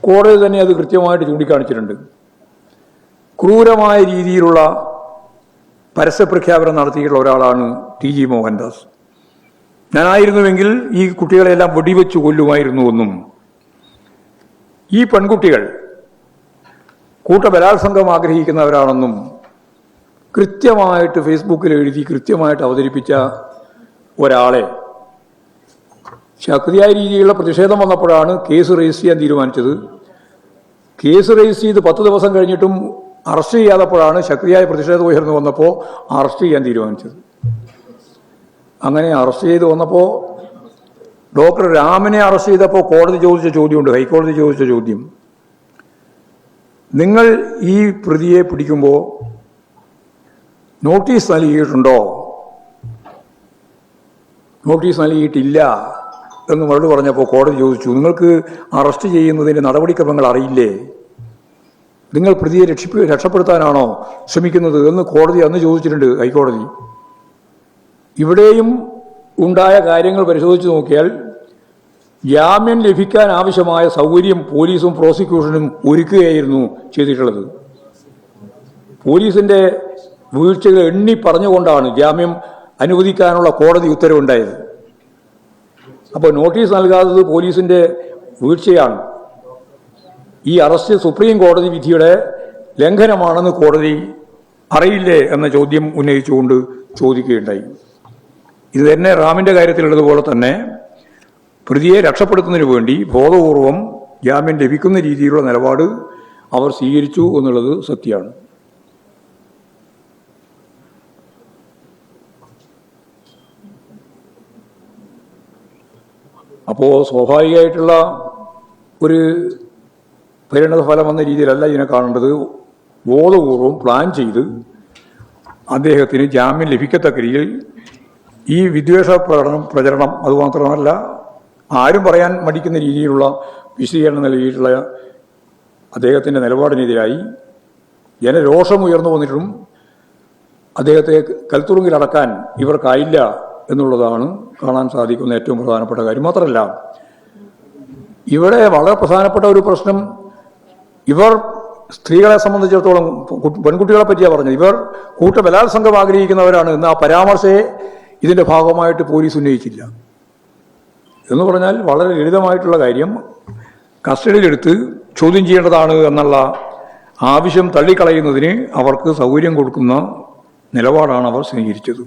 കോടതി തന്നെ അത് കൃത്യമായിട്ട് ചൂണ്ടിക്കാണിച്ചിട്ടുണ്ട്. ക്രൂരമായ രീതിയിലുള്ള പരസ്യപ്രഖ്യാപനം നടത്തിയിട്ടുള്ള ഒരാളാണ് ടി ജി മോഹൻദാസ്. ഞാനായിരുന്നുവെങ്കിൽ ഈ കുട്ടികളെല്ലാം വെടിവെച്ച് കൊല്ലുമായിരുന്നുവെന്നും ഈ പെൺകുട്ടികൾ കൂട്ടബലാത്സംഗം ആഗ്രഹിക്കുന്നവരാണെന്നും കൃത്യമായിട്ട് ഫേസ്ബുക്കിൽ എഴുതി കൃത്യമായിട്ട് അവതരിപ്പിച്ച ഒരാളെ ശക്തിയായ രീതിയിലുള്ള പ്രതിഷേധം വന്നപ്പോഴാണ് കേസ് രജിസ്റ്റർ ചെയ്യാൻ തീരുമാനിച്ചത്. കേസ് രജിസ്റ്റർ ചെയ്ത് 10 ദിവസം കഴിഞ്ഞിട്ടും അറസ്റ്റ് ചെയ്യാത്തപ്പോഴാണ് ശക്തിയായ പ്രതിഷേധം ഉയർന്നു വന്നപ്പോൾ അറസ്റ്റ് ചെയ്യാൻ തീരുമാനിച്ചത്. അങ്ങനെ അറസ്റ്റ് ചെയ്ത് വന്നപ്പോൾ ഡോക്ടർ രാമനെ അറസ്റ്റ് ചെയ്തപ്പോൾ കോടതി ചോദിച്ച ചോദ്യമുണ്ട്, ഹൈക്കോടതി ചോദിച്ച ചോദ്യം, നിങ്ങൾ ഈ പ്രതിയെ പിടിക്കുമ്പോൾ നോട്ടീസ് നൽകിയിട്ടുണ്ടോ? നോട്ടീസ് നൽകിയിട്ടില്ല എന്ന് മറുപടി പറഞ്ഞപ്പോൾ കോടതി ചോദിച്ചു, നിങ്ങൾക്ക് അറസ്റ്റ് ചെയ്യുന്നതിൻ്റെ നടപടിക്രമങ്ങൾ അറിയില്ലേ? നിങ്ങൾ പ്രതിയെ രക്ഷപ്പെടുത്താനാണോ ശ്രമിക്കുന്നത് എന്ന് കോടതി അന്ന് ചോദിച്ചിട്ടുണ്ട്, ഹൈക്കോടതി. ഇവിടെയും ഉണ്ടായ കാര്യങ്ങൾ പരിശോധിച്ച് നോക്കിയാൽ ജാമ്യം ലഭിക്കാൻ ആവശ്യമായ സൗകര്യം പോലീസും പ്രോസിക്യൂഷനും ഒരുക്കുകയായിരുന്നു ചെയ്തിട്ടുള്ളത്. പോലീസിന്റെ വീഴ്ചകൾ എണ്ണി പറഞ്ഞുകൊണ്ടാണ് ജാമ്യം അനുവദിക്കാനുള്ള കോടതി ഉത്തരവുണ്ടായത്. അപ്പോൾ നോട്ടീസ് നൽകാത്തത് പോലീസിന്റെ വീഴ്ചയാണ്. ഈ അറസ്റ്റ് സുപ്രീം കോടതി വിധിയുടെ ലംഘനമാണെന്ന് കോടതി അറിയില്ലേ എന്ന ചോദ്യം ഉന്നയിച്ചുകൊണ്ട് ചോദിക്കുകയുണ്ടായി. ഇത് തന്നെ റാമിന്റെ കാര്യത്തിലുള്ളതുപോലെ തന്നെ പ്രതിയെ രക്ഷപ്പെടുത്തുന്നതിന് വേണ്ടി ബോധപൂർവം ജാമ്യം ലഭിക്കുന്ന രീതിയിലുള്ള നിലപാട് അവർ സ്വീകരിച്ചു എന്നുള്ളത് സത്യമാണ്. അപ്പോൾ സ്വാഭാവികമായിട്ടുള്ള ഒരു പരിണത ഫലം എന്ന രീതിയിലല്ല ഇതിനെ കാണേണ്ടത്. ബോധപൂർവം പ്ലാൻ ചെയ്ത് അദ്ദേഹത്തിന് ജാമ്യം ലഭിക്കത്തക്ക രീതിയിൽ ഈ വിദ്വേഷ പ്രചരണം അതുമാത്രമല്ല ആരും പറയാൻ മടിക്കുന്ന രീതിയിലുള്ള വിശദീകരണം നൽകിയിട്ടുള്ള അദ്ദേഹത്തിൻ്റെ നിലപാടിനെതിരായി ജനരോഷം ഉയർന്നു വന്നിട്ടും അദ്ദേഹത്തെ കൽത്തുറുങ്കിലടക്കാൻ ഇവർക്കായില്ല എന്നുള്ളതാണ് കാണാൻ സാധിക്കുന്ന ഏറ്റവും പ്രധാനപ്പെട്ട കാര്യം. മാത്രമല്ല ഇവിടെ വളരെ പ്രധാനപ്പെട്ട ഒരു പ്രശ്നം, ഇവർ സ്ത്രീകളെ സംബന്ധിച്ചിടത്തോളം പെൺകുട്ടികളെ പറ്റിയാണ് പറഞ്ഞത്, ഇവർ കൂട്ടബലാത്സംഗം ആഗ്രഹിക്കുന്നവരാണ് എന്ന ആ പരാമർശയെ ഇതിൻ്റെ ഭാഗമായിട്ട് പോലീസ് ഉന്നയിച്ചില്ല. എന്ന് പറഞ്ഞാൽ വളരെ ലളിതമായിട്ടുള്ള കാര്യം, കസ്റ്റഡിയിലെടുത്ത് ചോദ്യം ചെയ്യേണ്ടതാണ് എന്നുള്ള ആവശ്യം തള്ളിക്കളയുന്നതിന് അവർക്ക് സൗകര്യം കൊടുക്കുന്ന നിലപാടാണ് അവർ സ്വീകരിച്ചത്.